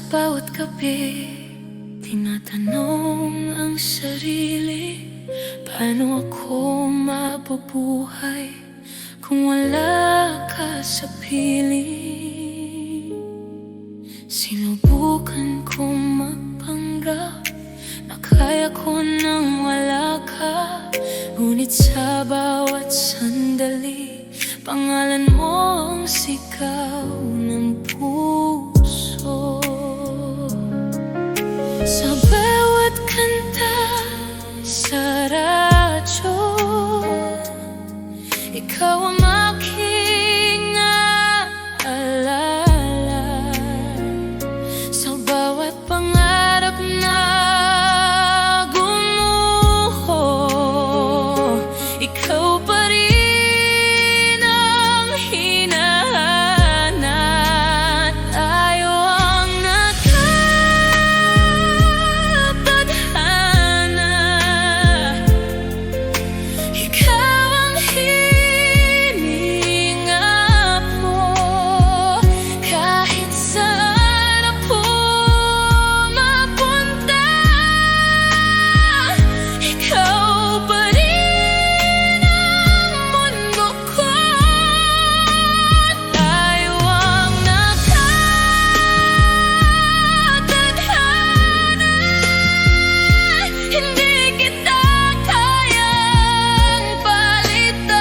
bawat gabi, tinatanong ang sarili, paano ako mabubuhay kung wala ka sa piling? Sinubukan kong magpanggap na kaya ko nang wala ka, ngunit sa bawat sandali, pangalan mo ang sigaw ng puso. Sa bawat kanta sa radyo, ikaw ang aking naalala. Sa bawat pangarap na gumuho, ikaw pa rin ang hinahanap. Tayo ang nagkatadhana, ikaw ang hininga mo. Kahit saan ako mapunta, ikaw pa rin ang mundo ko. Tayo ang nagkatadhana, hindi kita kayang palitan.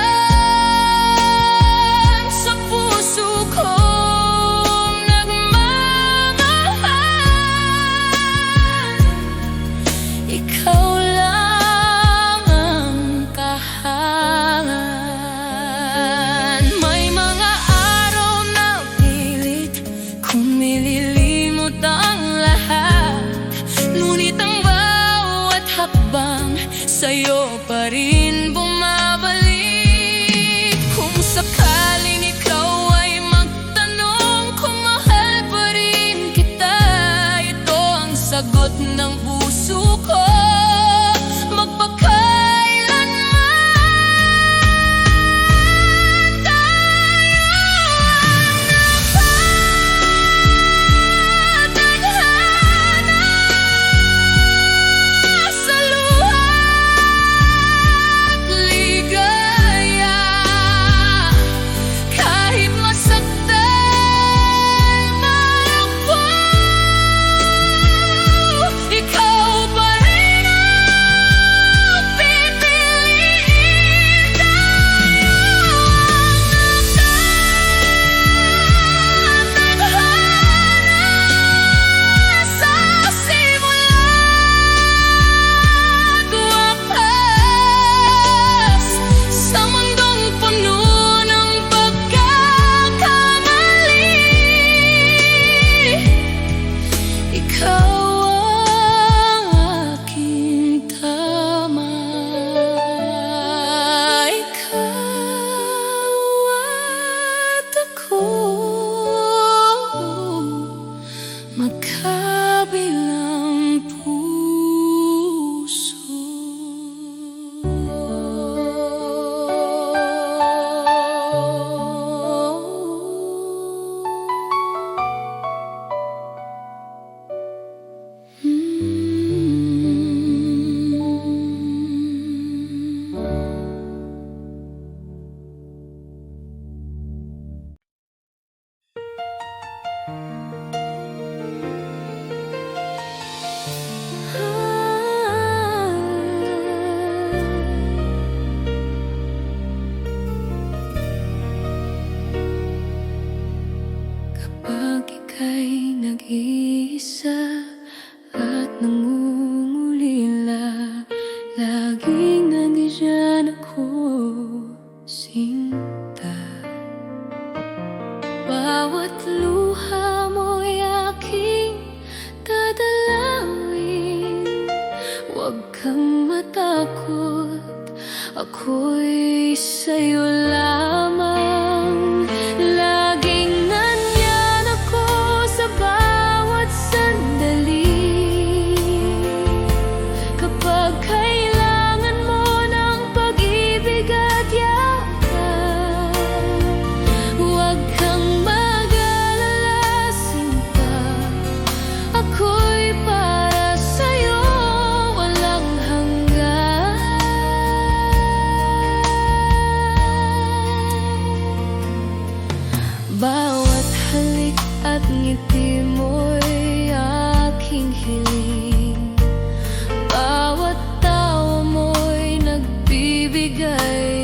Sa puso kong nagmamahal, ikaw lang ang kahangan. May mga araw na pilit kung nililimot ang lahat, ngunit ang bawat hakbang sa'yo pa rin bumabalik. Kung sakaling ikaw ay magtanong kung mahal pa rin kita, ito ang sagot ng puso ko. Magpakailanman tayo ang nakatadhana. Sa luha't ligaya, kahit masaktan man ako, ikaw pa rin ang pipiliin. Tayo ang nagkatadhana, sa simula't wakas, sa mundong puno ng pagkakamali, ikaw ang aking tama. Ikaw at ako, magkabilang puso. Kapag ika'y nag-iisa at nangungulila, laging nandiyan ako, sinta. Bawat luha mo'y aking dadalawin. Huwag kang matakot, ako'y sa'yo lamang. Laging nandyan ako sa bawat sandali. Kapag kailangan mo ng pag-ibig at yakap, huwag kang mag-alala, sinta.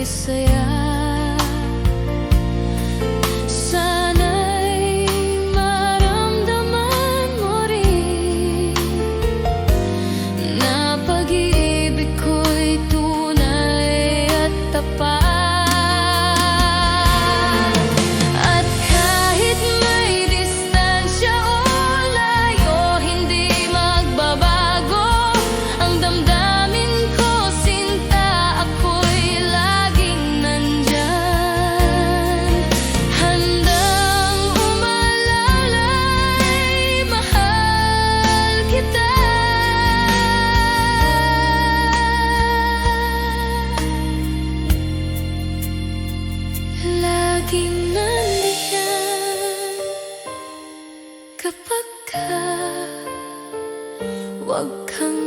saya. Sana'y maramdaman mo rin na pag-ibig ko'y tunay at tapat. At kahit may distansya o layo, hindi magbabago ang damdamin ko, sinta. Ako'y laging nandyan, handang umalalay, mahal kita. Laging nandiyan kapag huwag kang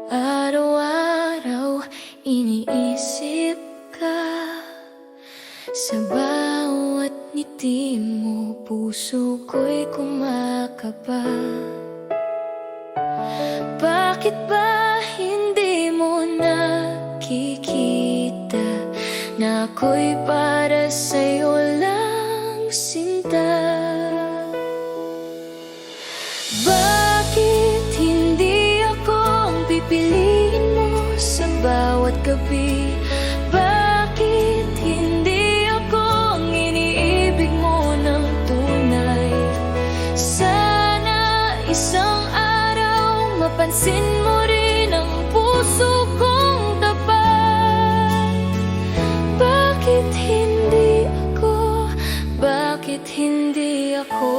araw-araw iniisip ka. Sa bawat ngiti mo, puso ko'y kumakaba. Bakit ba hindi mo nakikita na ako'y para sa'yo lang, sinta? Bakit hindi ako ang pipiliin mo sa bawat gabi? Bakit hindi ako ang iniibig mo ng tunay? Sana isang araw mapansin mo rin ang puso kong tapat. Bakit hindi ako? Bakit hindi ako?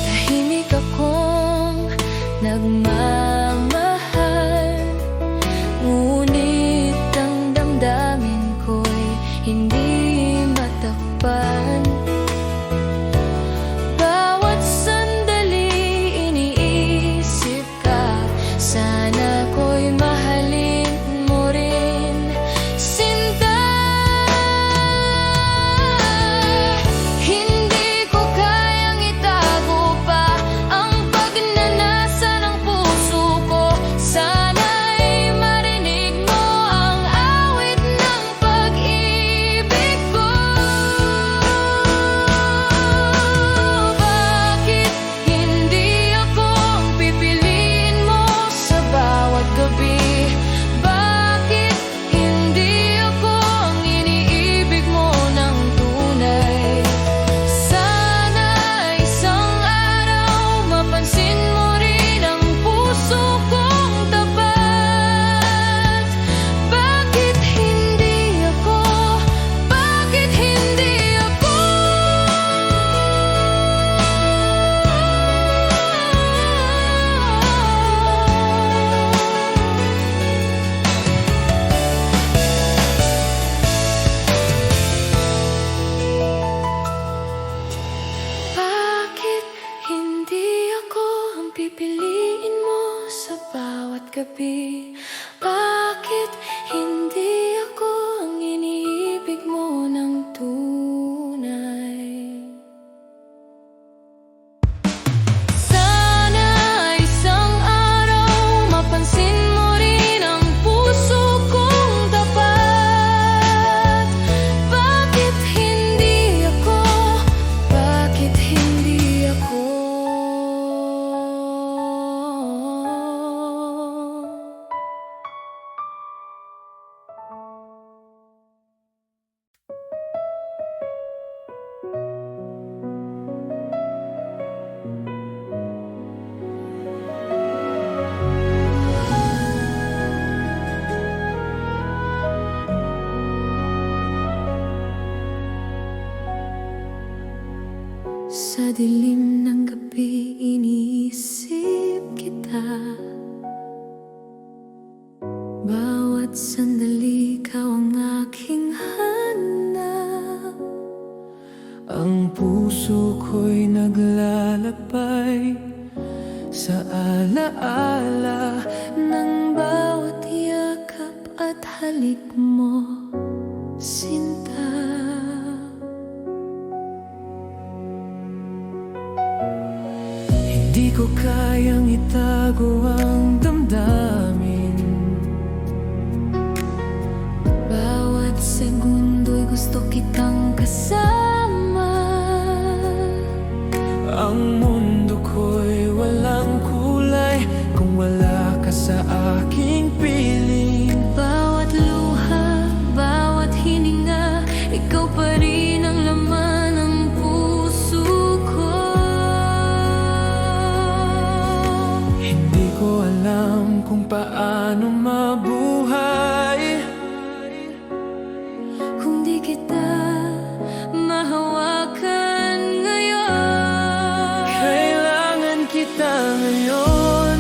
Tahimik akong nagmamahal, ngunit ang damdamin ko'y hindi matakpan. Bawat sandali iniisip ka, sana ko'y mahalin mo rin, sinta. Hindi ko kayang itago pa ang pagnanasa ng puso ko. Sana'y marinig mo ang awit ng pag-ibig ko. Bakit hindi ako ang pipiliin mo sa bawat gabi? Bakit hindi ako ang iniibig mo ng tunay? Sana isang araw mapansin mo rin ang puso kong tapat. Bakit hindi ako? Bakit hindi ako? Bakit hindi ako ang pipiliin mo sa bawat gabi? Bakit hindi ako ang iniibig mo ng tunay? Sana isang araw mapansin mo rin ang puso kong tapat. Bakit hindi ako? Bakit hindi ako? dilim ng gabi iniisip kita. Bawat sandali ikaw ang aking hanap. Ang puso ko'y naglalakbay sa alaala Ng bawat yakap at halik mo, sinta. Hindi ko kayang itago ang damdamin. Bawat segundo'y gusto kitang kasama. Ang mundo ko'y walang kulay kung wala ka sa aking piling. Bawat luha, bawat hininga, ikaw pa rin ang laman ng puso ko. Hindi ko alam kung paano mabuhay Kung di kita mahawakan ngayon. Kailangan kita ngayon,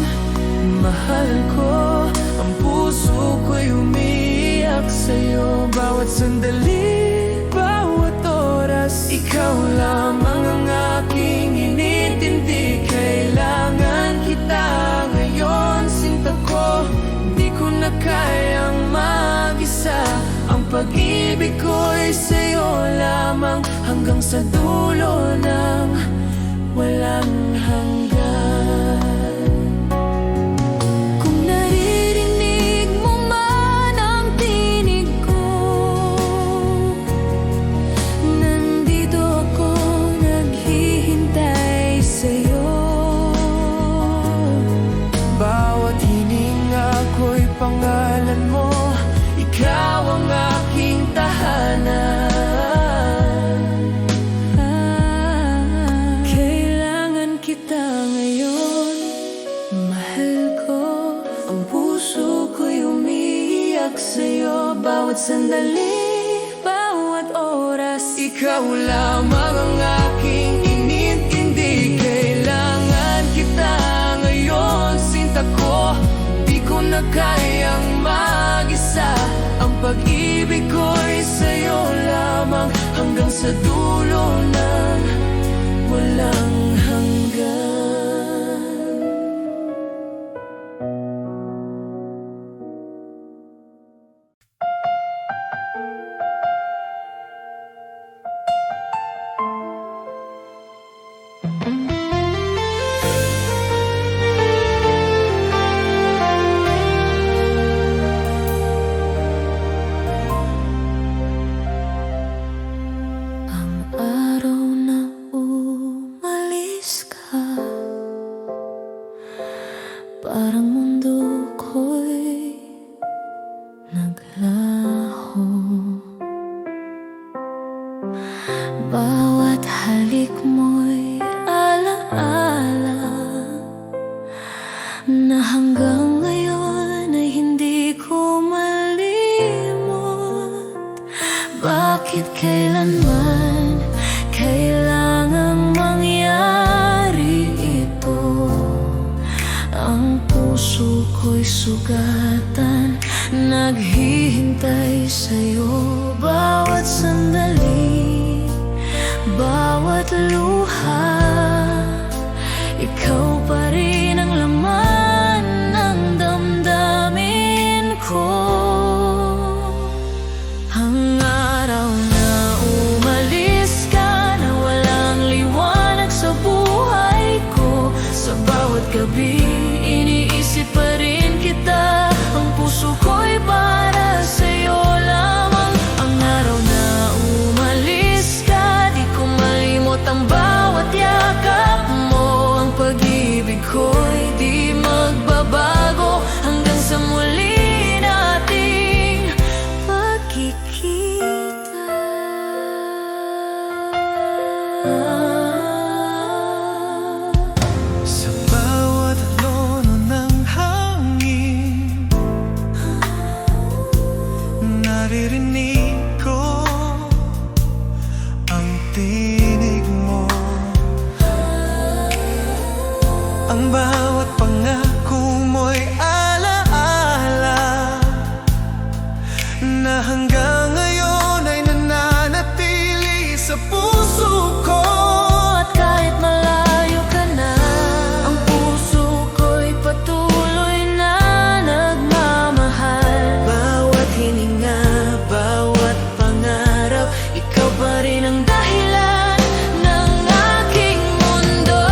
mahal ko. Ang puso ko'y umiiyak sa'yo. Bawat sandali, bawat oras, ikaw lamang ang aking inintindi. Kailangan kita ngayon, sinta ko. Di ko na kayang mag-isa. Ang pag-ibig ko'y sa'yo lamang, hanggang sa dulo ng walang hanggan. Kung naririnig mo man ang tinig ko, nandito ako naghihintay sa'yo. Bawat hininga ko'y pangalan mo. Ikaw ang aking tahanan. Kailangan kita ngayon, mahal ko. Ang puso ko'y umiiyak sa'yo. Bawat sandali, Bawat oras, ikaw lamang ang aking inintindi. Kailangan kita ngayon, sinta ko. Di ko na kayang mag-isa. Ang pag-ibig ko'y sa'yo lamang, hanggang sa dulo ng walang hanggan. Ang bawat pangako mo'y alaala na hanggang ngayon ay nananatili sa puso ko. At kahit malayo ka na, ang puso ko'y patuloy na nagmamahal. Bawat hininga, bawat pangarap, ikaw pa rin ang dahilan Ng aking mundo.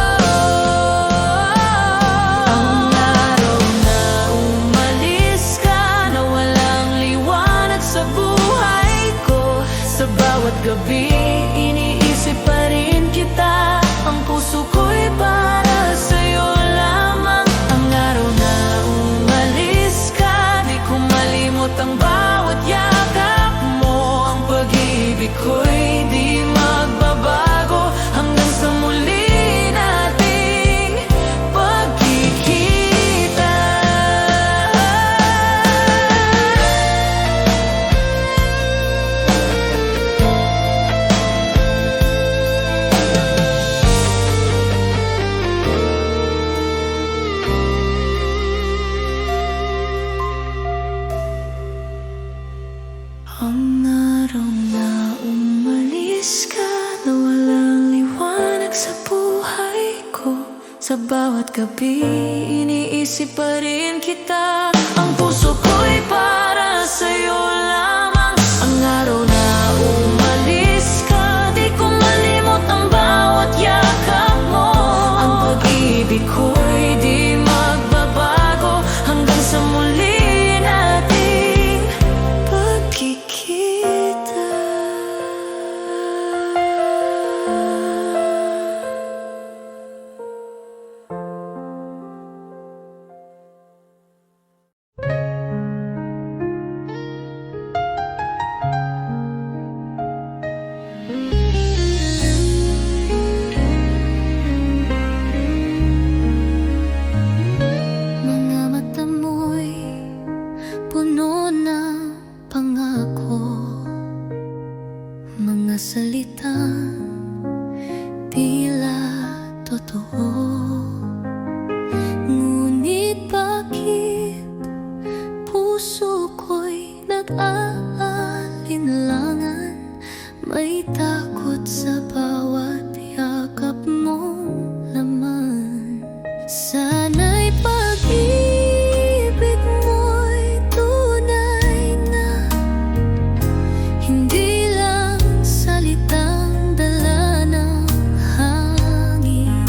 Ang araw na umalis ka, na walang liwanag sa buhay ko. Sa bawat gabi, iniisip pa rin kita. Ang puso ko'y para sa'yo lamang. Ang araw na umalis ka, di ko malimot ang bawat yakap mo. Ang pag-ibig ko'y di magbabago hanggang sa muli nating pagkikita. Ang araw na umalis ka, na walang liwanag sa buhay ko. Sa bawat gabi, iniisip pa rin kita. Ang puso ko'y para sa'yo lamang. Ang araw na umalis ka, di ko malimot ang bawat yakap mo. Ang pag-ibig ko'y di magbabago hanggang sa muli nating pagkikita. Mga mata mo'y puno ng pangako, mga salitang tila totoo. Ngunit bakit puso ko'y nag-aalinlangan? May takot sa bawat yakap mong laman. Sana'y pag-ibig mo'y tunay na, hindi lang salitang dala ng hangin.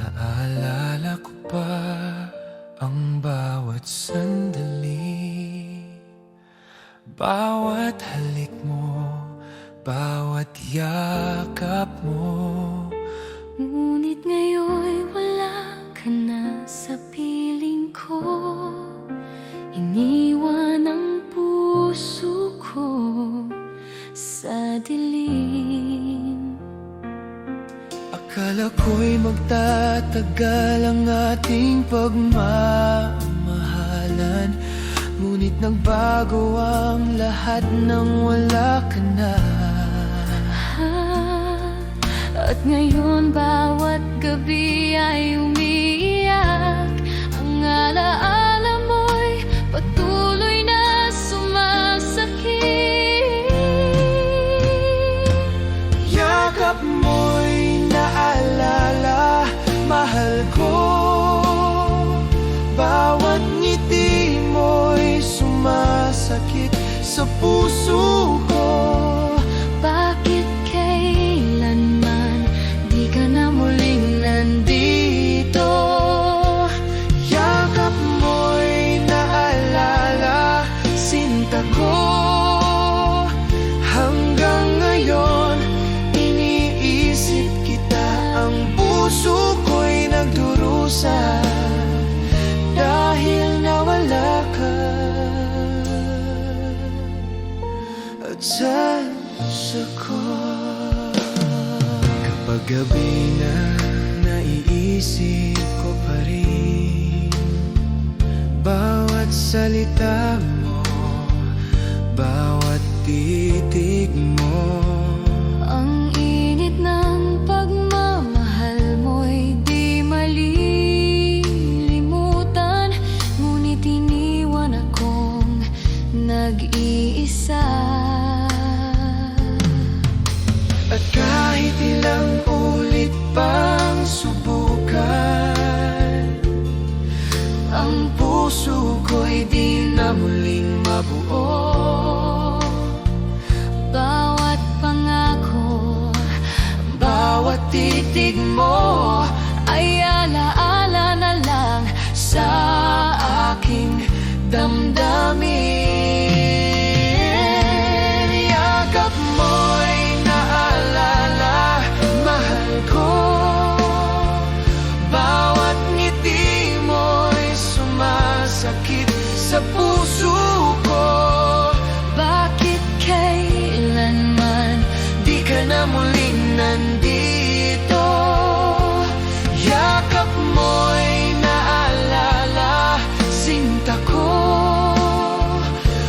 Naalala ko pa ang bawat sandali, bawat halik mo, bawat yakap mo. Ngunit ngayon'y wala ka na sa piling ko. Iniwan ang puso ko sa dilim. Akala ko'y magtatagal ang ating pagmamahalan, ngunit nagbago ang lahat nang wala ka na. At ngayon bawat gabi ay umiiyak. Ang alaala mo'y patuloy na sumasakit. Yakap mo'y naalala, mahal ko. Bawat ngiti mo'y sumasakit sa puso ko. Bakit kailanman di ka na muling nandito? Yakap mo'y naalala, sinta ko. Hanggang ngayon, iniisip kita. Ang puso ko'y nagdurusa dahil nawala ka. At sa puso ko, kapag gabi na naiisip ko pa rin bawat salita mo, bawat titig mo. Ang init ng pagmamahal mo'y di malilimutan, ngunit iniwan akong nag-iisa. At kahit ilang ulit pang subukan, ang puso ko'y di na muling mabuo. Bawat pangako, Bawat titig mo ay alaala na lang sa aking damdamin. yakap mo'y naalala, mahal ko. Bawat ngiti mo'y sumasakit sa puso ko. Bakit kailanman Di ka na muling nandito. Yakap mo'y naalala, sinta ko.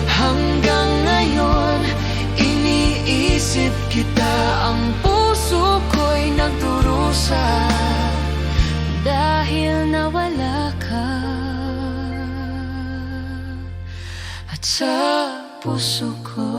Hanggang ngayon, iniisip kita. Ang puso ko'y nagdurusa dahil nawala ka? at sa puso ko.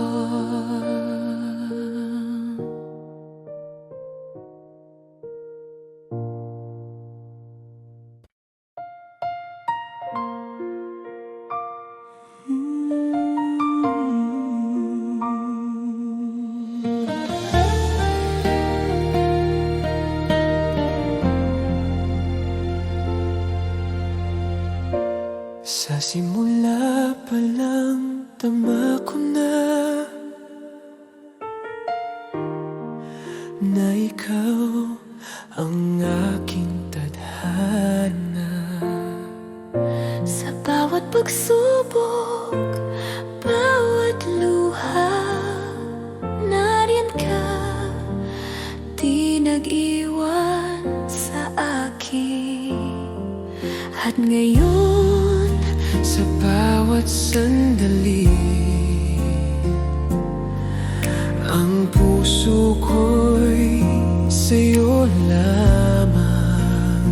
Sa simula pa lang, tama ko na ikaw ang aking tadhana. Sa bawat pagsubok, bawat luha, nariyan ka, di nag-iwan sa akin. At ngayon, Sa bawat sandali, ang puso ko'y sa'yo lamang.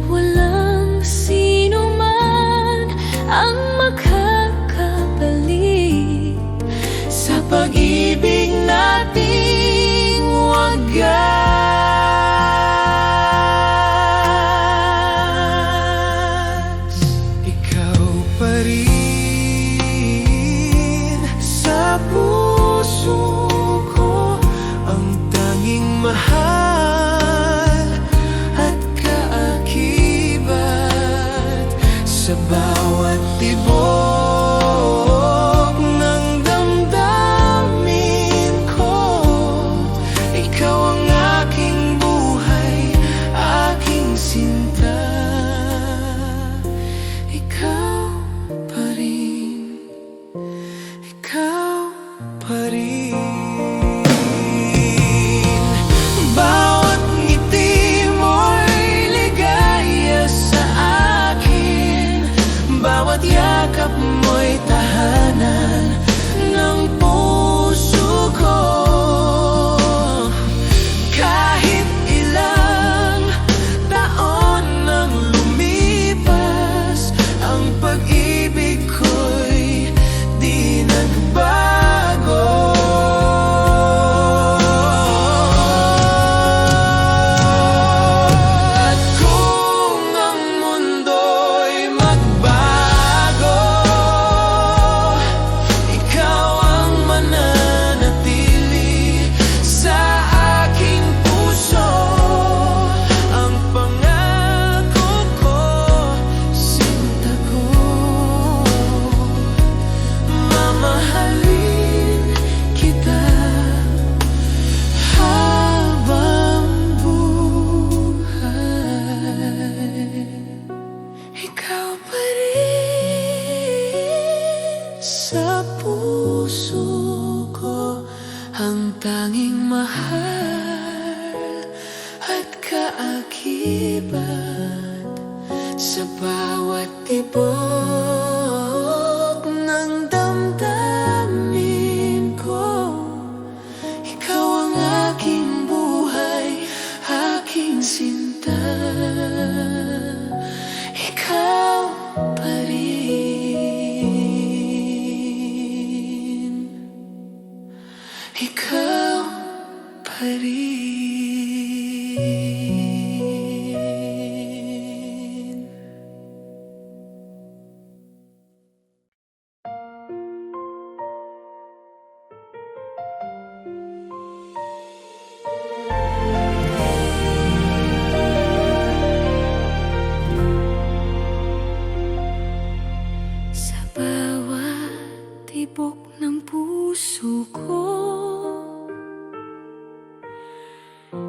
walang sino man ang makakabalik Sa pag-ibig nating wagas. Ikaw pa rin sa puso ko, ang tanging mahal. kaakibat sa bawat tibok ng damdamin ko. Ikaw ang aking buhay, aking sinta. Ikaw pa rin. Ikaw pa rin. Sa bawat tibok ng puso ko,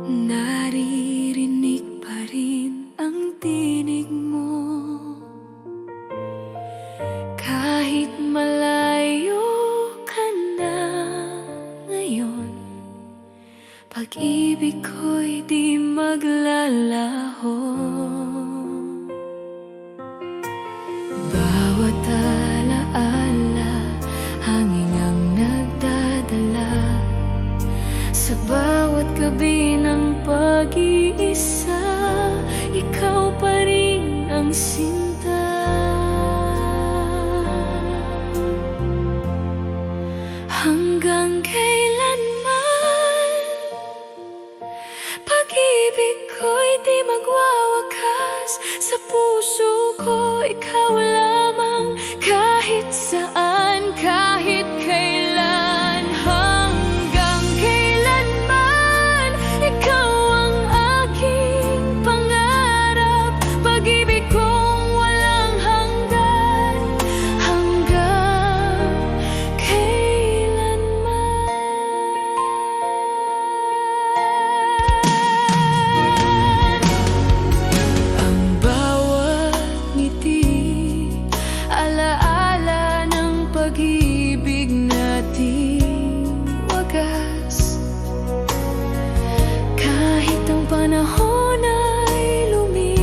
naririnig pa rin ang tinig mo. Kahit malayo ka na ngayon, pag-ibig ko'y di maglalaho. Bawat alaala, hangin ang nagdadala sa bawat gabi ng pag-iisa. Ikaw pa rin ang sinta. Hanggang kailanman, pag-ibig ko'y di magwawakas. Sa puso ko, ikaw lamang, kahit saan, kahit kailan. Hanggang kailanman, ikaw ang aking pangarap. Pag-ibig kong walang hanggan, hanggang kailanman. Ang bawat ngiti, alaala ng pag-ibig nating wagas. Kahit ang panahon ay lumipas,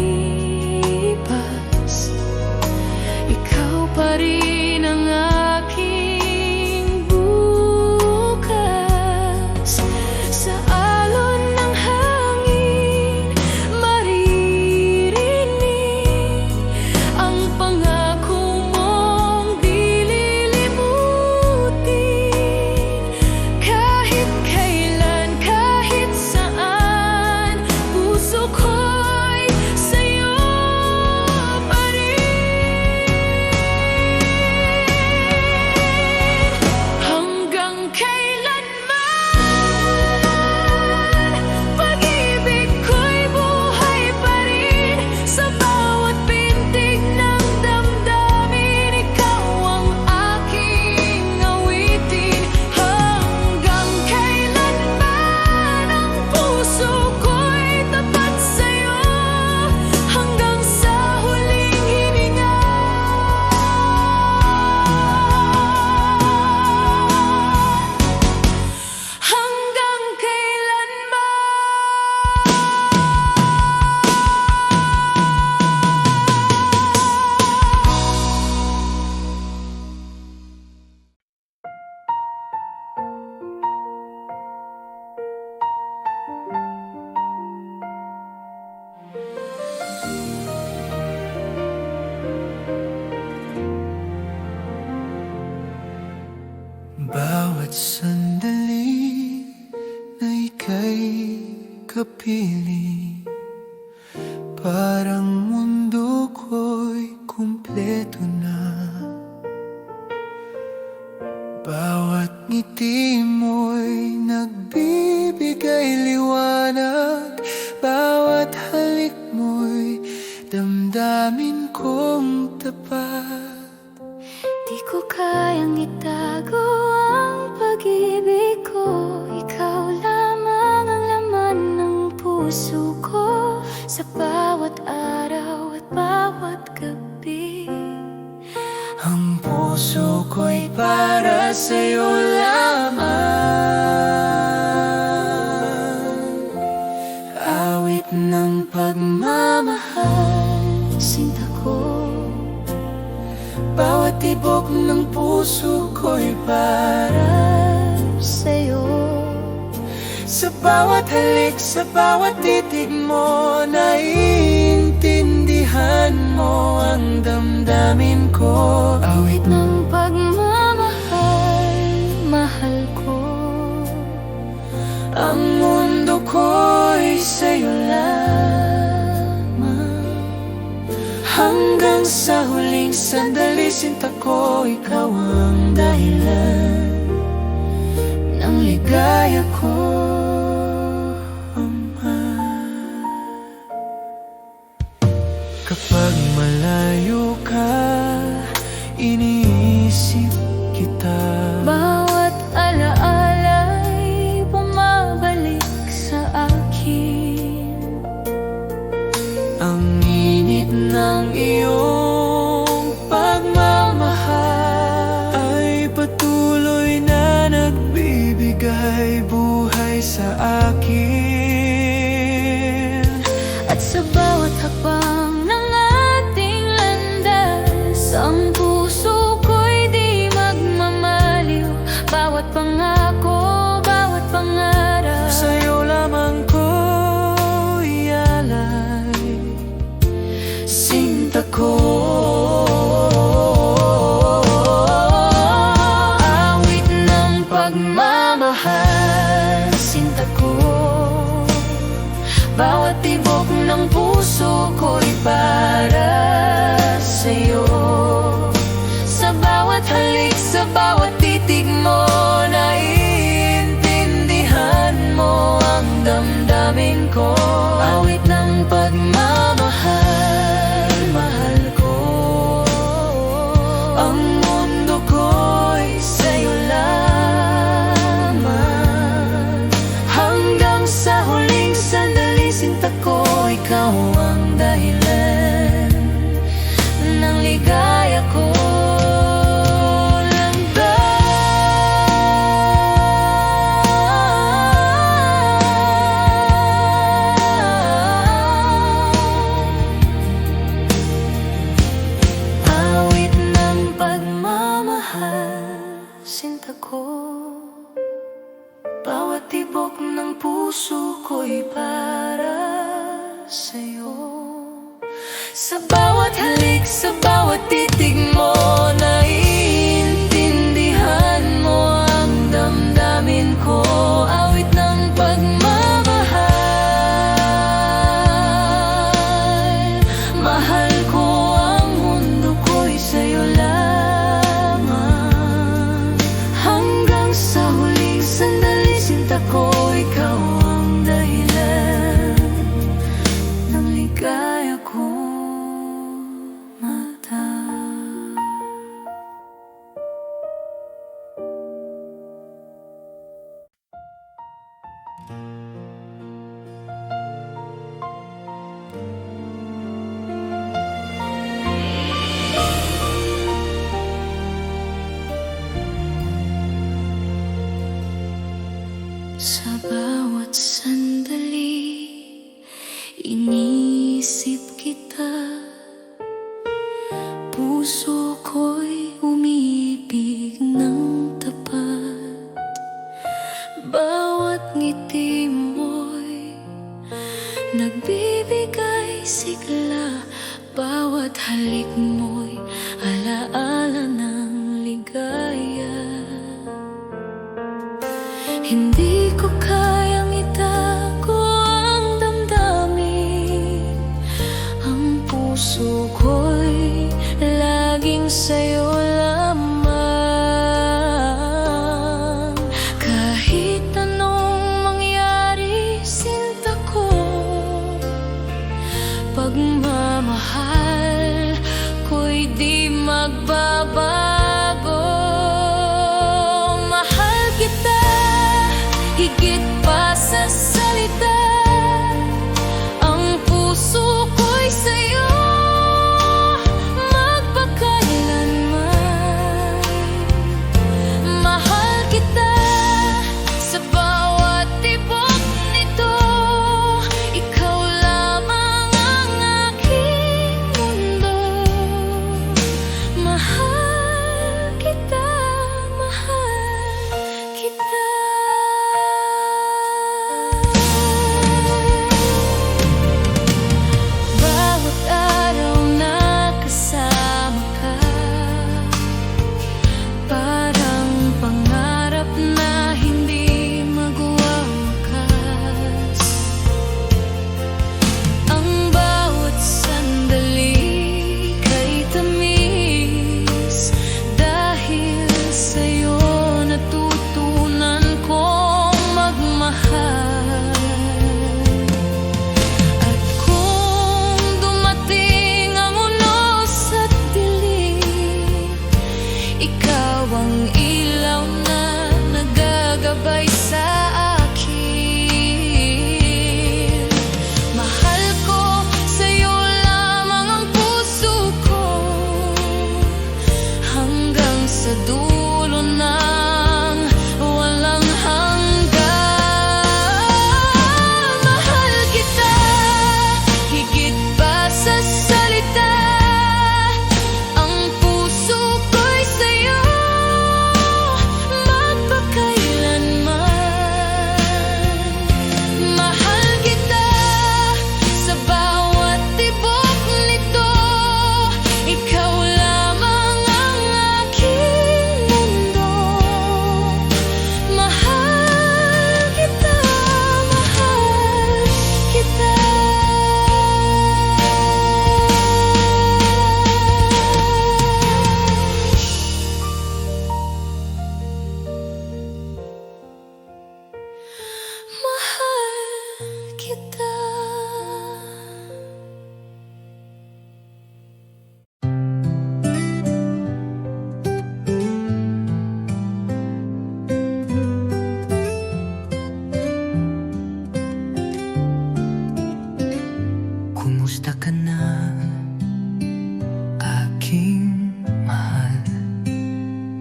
ikaw pa rin ang aking bukas. Sa alon ng hangin, maririnig ang pangako mong di lilimutin. Kahit kailan, kahit saan, puso ko'y sa'yo pa rin. Hanggang kailanman, pag-ibig ko'y buhay pa rin. Sa bawat pintig ng damdamin, ikaw ang aking awitin. Hanggang kailanman, ang puso ko'y tapat sa'yo, hanggang sa huling hininga. Hanggang kailanman. Bawat sandali na ika'y kapiling, parang mundo ko'y kumpleto na. Bawat ngiti mo'y nagbibigay liwanag. Bawat halik mo'y damdamin kong tapat. Di ko kayang itago ang pag-ibig ko. Ikaw lamang ang laman ng puso ko. Sa bawat araw at bawat gabi, Ang puso ko'y para sa'yo lamang. Awit ng pagmamahal, Sinta ko, bawat tibok ng puso ko'y para sa'yo. sa bawat halik, sa bawat titig mo, naiintindihan mo ang damdamin ko. Awit Ng pagmamahal, mahal ko. ang mundo ko'y sa'yo lamang. Hanggang sa huling sandali, sinta ko, ikaw ang dahilan ng ligaya ko, Ama. Kapag malayo ka, iniisip kita. Bawat alaala'y bumabalik sa akin. Ang init ng iyong pagmamahal ay patuloy na nagbibigay buhay sa akin. At sa bawat hakbang ng ating landas, ang puso ko'y di magmamaliw. Bawat pangako, bawat pangarap, Sa'yo lamang ko ialay, sinta ko. awit ng pagmamahal, sinta ko. Bawat tibok ng puso ko'y para sa'yo. Sa bawat halik, sa bawat titig mo, naiintindihan mo ang damdamin ko. Awit ng pagmamahal, mahal ko. Ang mundo ko'y sa'yo lamang. Hanggang sa huling sandali, sinta ko, ikaw ang dahilan ng ligaya ko. Awit ng pagmamahal, sinta ko. Bawat tibok ng puso ko'y para sa'yo. Sa bawat halik, sa bawat titig mo, naiintindihan mo ang damdamin ko. Awit ng pagmamahal, mahal ko. Ang mundo ko'y sa'yo lamang. Hanggang sa huling sandali, sinta ko, ikaw ang dahilan ng ligaya ko, mata. Sa bawat sandali, iniisip kita. Puso ko'y umiibig ng tapat. Bawat ngiti mo'y nagbibigay sigla. Bawat halik mo'y alaala ng ligaya. Hindi ko kayang itago ang damdamin. Ang puso ko'y laging sa'yo lamang. Kahit anong mangyari, sinta ko, pagmamahal ko'y di magbabago. Mahal kita higit pa sa salita. Ang puso ko'y sa'yo magpakailanman. Mahal kita sa bawat tibok nito. Ikaw Kumusta ka na, aking mahal?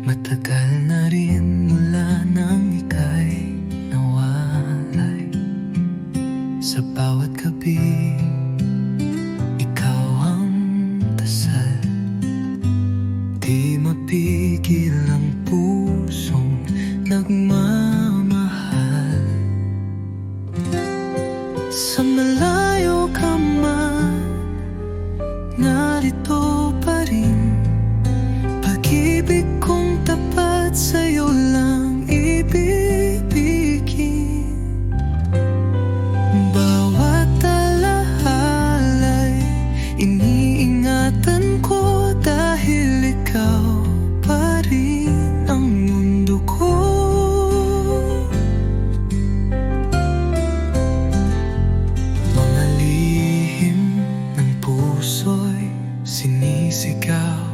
Matagal na rin mula nang ika'y nawalay. Sa bawat gabi, ikaw ang dasal. Di mapigil ang pusong nagmamahal. Sa malayo ka man, narito pa rin. Pag-ibig kong tapat sa'yo lang ibibigin. Bawat alahala'y iniingatan ko, dahil ikaw pa rin ang mundo ko. Mga lihim ng puso'y sinisigaw.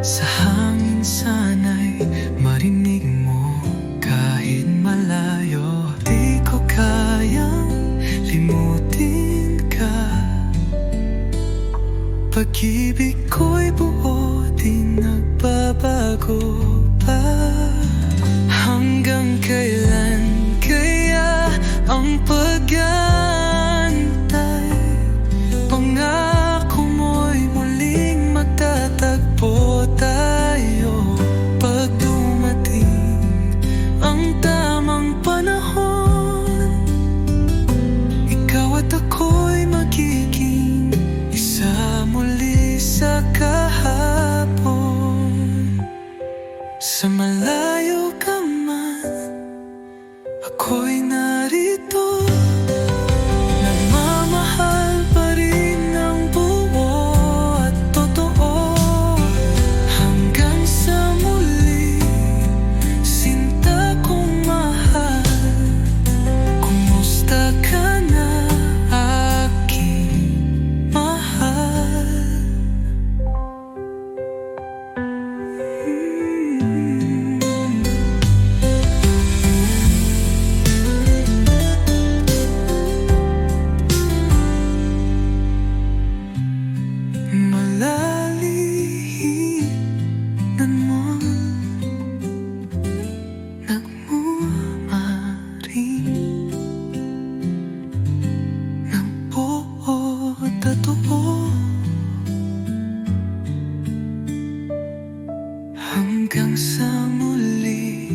Sa hangin sana'y marinig mo kahit malayo. Di ko kayang limutin ka. Pag-ibig ko'y buo, di nagbabago pa. Hanggang kailan kaya ang pag-aantay? Pangako mo'y muling magtatagpo tayo. Pag dumating ang tamang panahon, ikaw at ako'y magiging isa muli sa kahapon. Sa malayo ka man, ako'y narito. Nagmamahal pa rin ng buo at totoo. Hanggang sa muli, sinta kong mahal. Kumusta ka na, aking mahal? Malalihinan mo, nagmamaring ng buo at totoo. Hanggang sa muli,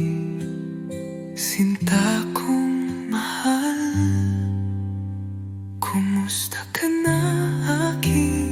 sinta kong mahal. Kumusta ka na, aking